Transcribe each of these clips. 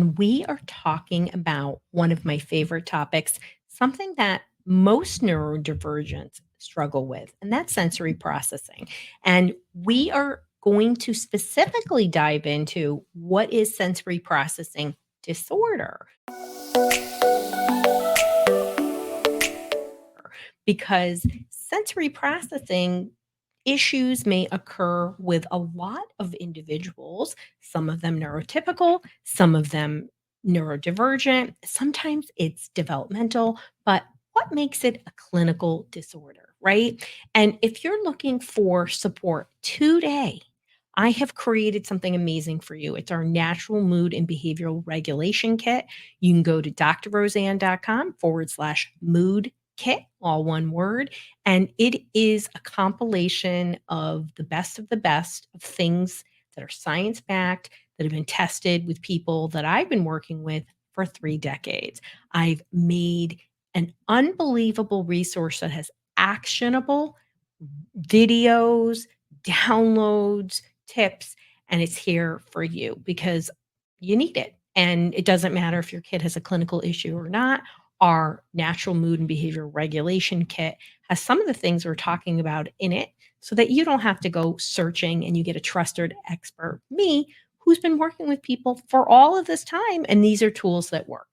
We are talking about one of my favorite topics, something that most neurodivergents struggle with, and that's sensory processing. And we are going to specifically dive into what is sensory processing disorder because sensory processing issues may occur with a lot of individuals, some of them neurotypical, some of them neurodivergent, sometimes it's developmental, but what makes it a clinical disorder, right? And if you're looking for support today, I have created something amazing for you. It's our natural mood and behavioral regulation kit. You can go to drroseann.com/mood kit, all one word. And it is a compilation of the best of things that are science backed, that have been tested with people that I've been working with for 3 decades. I've made an unbelievable resource that has actionable videos, downloads, tips, and it's here for you because you need it. And it doesn't matter if your kid has a clinical issue or not. Our natural mood and behavior regulation kit has some of the things we're talking about in it so that you don't have to go searching and you get a trusted expert, me, who's been working with people for all of this time. And these are tools that work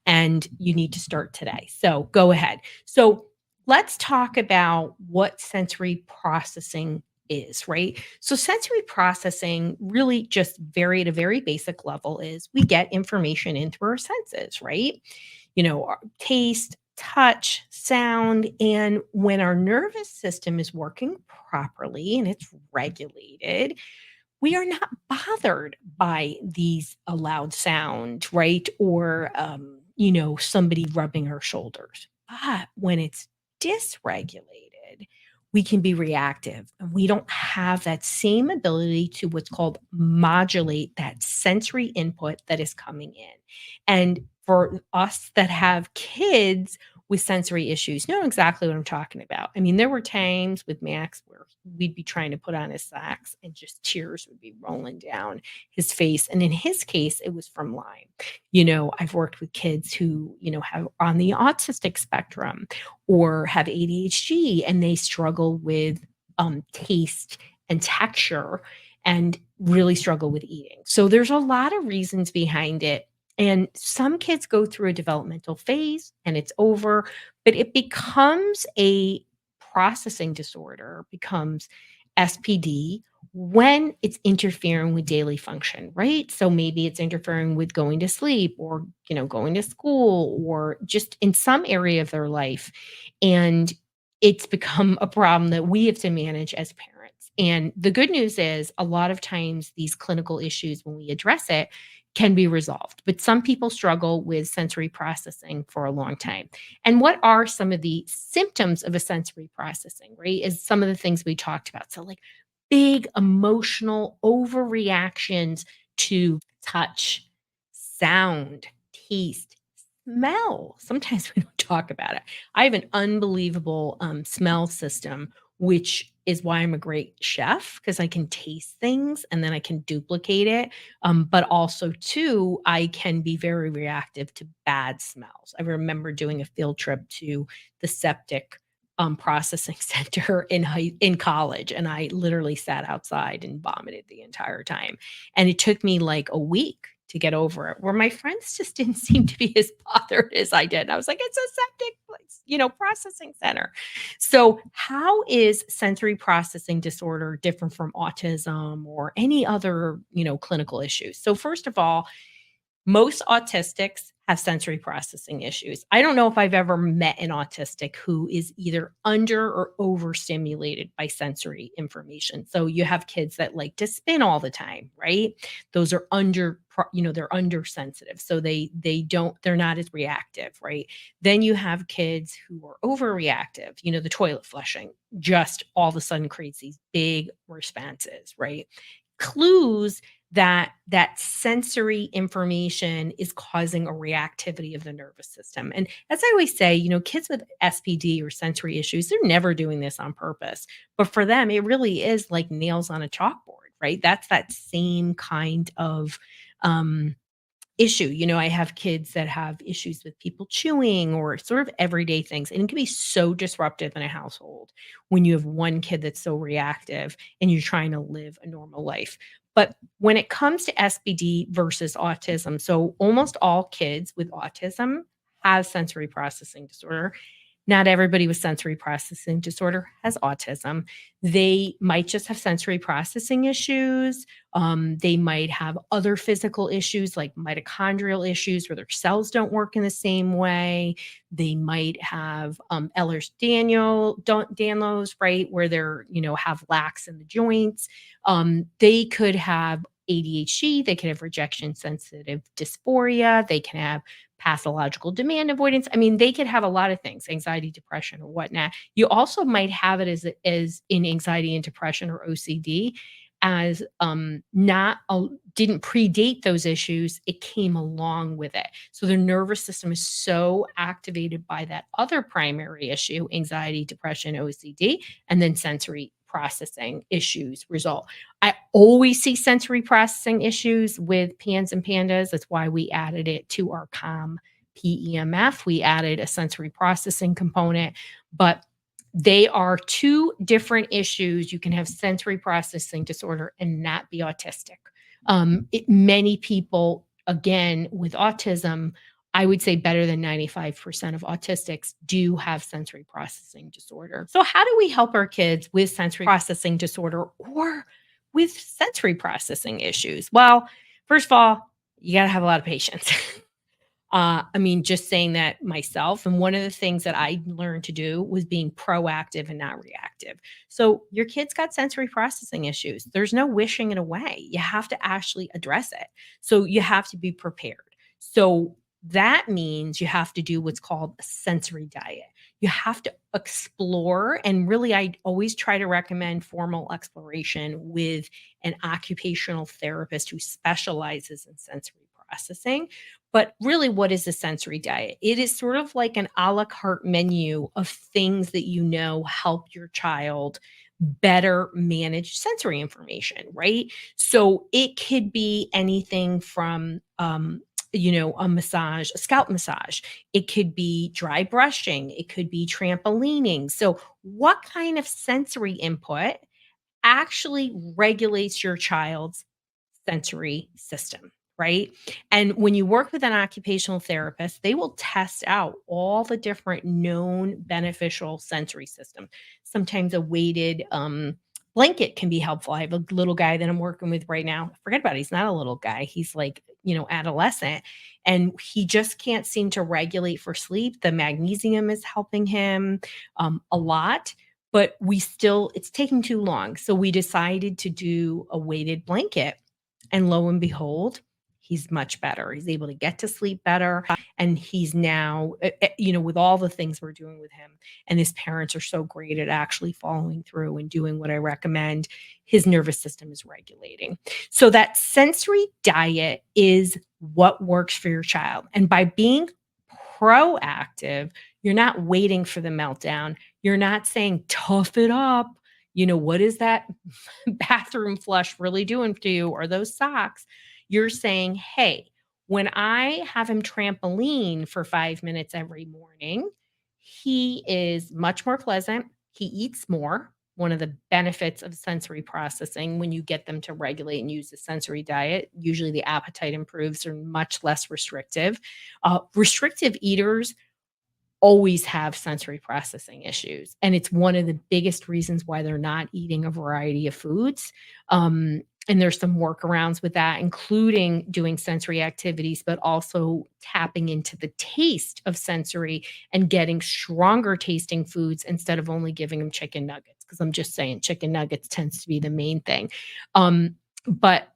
and you need to start today. So go ahead. So let's talk about what sensory processing is, right? So sensory processing really just very at a very basic level is we get information in through our senses, right? Our taste, touch, sound, and when our nervous system is working properly and it's regulated, we are not bothered by these a loud sound, right? Or, somebody rubbing our shoulders. But when it's dysregulated, we can be reactive and we don't have that same ability to what's called modulate that sensory input that is coming in. And for us that have kids with sensory issues, know exactly what I'm talking about. I mean, there were times with Max where we'd be trying to put on his socks and just tears would be rolling down his face. And in his case, it was from Lyme. I've worked with kids who, have on the autistic spectrum or have ADHD and they struggle with taste and texture and really struggle with eating. So there's a lot of reasons behind it. And some kids go through a developmental phase and it's over, but it becomes a processing disorder, becomes SPD when it's interfering with daily function, right? So maybe it's interfering with going to sleep or, going to school or just in some area of their life. And it's become a problem that we have to manage as parents. And the good news is a lot of times these clinical issues, when we address it, can be resolved. But some people struggle with sensory processing for a long time. And what are some of the symptoms of a sensory processing, right? Is some of the things we talked about. So, like big emotional overreactions to touch, sound, taste, smell. Sometimes we don't talk about it. I have an unbelievable smell system, which is why I'm a great chef because I can taste things and then I can duplicate it. But also, too, I can be very reactive to bad smells. I remember doing a field trip to the septic processing center in college, and I literally sat outside and vomited the entire time. And it took me like a week to get over it, where my friends just didn't seem to be as bothered as I did. And I was like, it's a septic place, processing center. So, how is sensory processing disorder different from autism or any other, clinical issues? So, first of all, most autistics have sensory processing issues. I don't know if I've ever met an autistic who is either under or overstimulated by sensory information. So you have kids that like to spin all the time, right? Those are they're undersensitive. So they're not as reactive, right? Then you have kids who are overreactive, the toilet flushing just all of a sudden creates these big responses, right? Clues that sensory information is causing a reactivity of the nervous system. And as I always say, kids with SPD or sensory issues, they're never doing this on purpose. But for them, it really is like nails on a chalkboard, right? That's that same kind of um issue. I have kids that have issues with people chewing or sort of everyday things, and it can be so disruptive in a household when you have one kid that's so reactive and you're trying to live a normal life. But when it comes to SBD versus autism, so almost all kids with autism have sensory processing disorder. Not everybody with sensory processing disorder has autism. They might just have sensory processing issues. They might have other physical issues like mitochondrial issues where their cells don't work in the same way. They might have Danlos, right, where they're, have lax in the joints. They could have ADHD. They could have rejection sensitive dysphoria. They can have pathological demand avoidance. I mean, they could have a lot of things, anxiety, depression, or whatnot. You also might have it as in anxiety and depression or OCD as not didn't predate those issues. It came along with it. So their nervous system is so activated by that other primary issue, anxiety, depression, OCD, and then sensory processing issues result. I always see sensory processing issues with PANS and PANDAS. That's why we added it to our COM PEMF. We added a sensory processing component, but they are two different issues. You can have sensory processing disorder and not be autistic. Many people, again, with autism, I would say better than 95% of autistics do have sensory processing disorder. So, how do we help our kids with sensory processing disorder or with sensory processing issues? Well, first of all, you got to have a lot of patience. I mean, just saying that myself. And one of the things that I learned to do was being proactive and not reactive. So, your kid's got sensory processing issues. There's no wishing it away. You have to actually address it. So, you have to be prepared. So, that means you have to do what's called a sensory diet. You have to explore, and really, I always try to recommend formal exploration with an occupational therapist who specializes in sensory processing. But really, what is a sensory diet? It is sort of like an a la carte menu of things that help your child better manage sensory information, right? So it could be anything from, a massage, a scalp massage. It could be dry brushing. It could be trampolining. So, what kind of sensory input actually regulates your child's sensory system, right? And when you work with an occupational therapist, they will test out all the different known beneficial sensory systems. Sometimes a weighted blanket can be helpful. I have a little guy that I'm working with right now. Forget about it. He's not a little guy. He's like, adolescent. And he just can't seem to regulate for sleep. The magnesium is helping him a lot, but it's taking too long. So we decided to do a weighted blanket, and lo and behold, he's much better. He's able to get to sleep better. And he's now, with all the things we're doing with him, and his parents are so great at actually following through and doing what I recommend, his nervous system is regulating. So that sensory diet is what works for your child. And by being proactive, you're not waiting for the meltdown. You're not saying, tough it up. What is that bathroom flush really doing to you, or those socks? You're saying, hey, when I have him trampoline for 5 minutes every morning, he is much more pleasant. He eats more. One of the benefits of sensory processing, when you get them to regulate and use the sensory diet, usually the appetite improves. They're much less restrictive. Restrictive eaters always have sensory processing issues. And it's one of the biggest reasons why they're not eating a variety of foods. And there's some workarounds with that, including doing sensory activities, but also tapping into the taste of sensory and getting stronger tasting foods instead of only giving them chicken nuggets. Because I'm just saying, chicken nuggets tends to be the main thing. But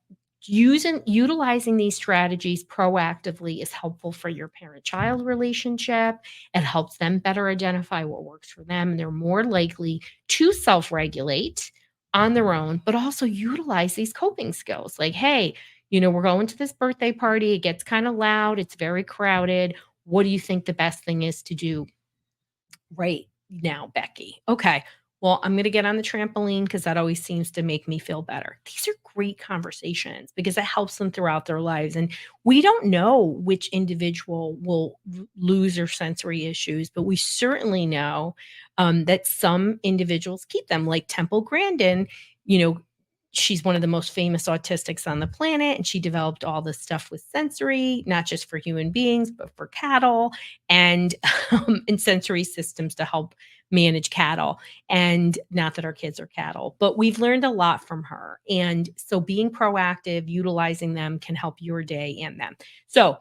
utilizing these strategies proactively is helpful for your parent-child relationship. It helps them better identify what works for them, and they're more likely to self-regulate on their own, but also utilize these coping skills. Like, hey, we're going to this birthday party. It gets kind of loud. It's very crowded. What do you think the best thing is to do right now, Becky? Okay. Well, I'm going to get on the trampoline because that always seems to make me feel better. These are great conversations because it helps them throughout their lives. And we don't know which individual will lose their sensory issues, but we certainly know that some individuals keep them, like Temple Grandin. You know, she's one of the most famous autistics on the planet, and she developed all this stuff with sensory, not just for human beings, but for cattle and and sensory systems to help manage cattle. And not that our kids are cattle, but we've learned a lot from her. And so being proactive, utilizing them can help your day and them. So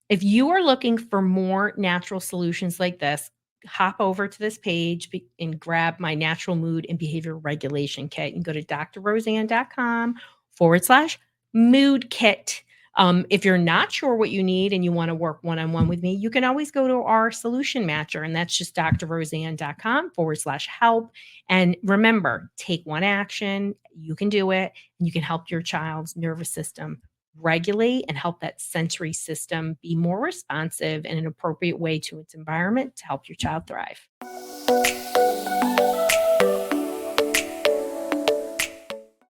if you are looking for more natural solutions like this, hop over to this page and grab my natural mood and behavior regulation kit. You can go to drroseann.com/mood kit. If you're not sure what you need and you want to work one on one with me, you can always go to our solution matcher, and that's just drroseann.com/help. And remember, take one action, you can do it, and you can help your child's nervous system regulate and help that sensory system be more responsive in an appropriate way to its environment to help your child thrive.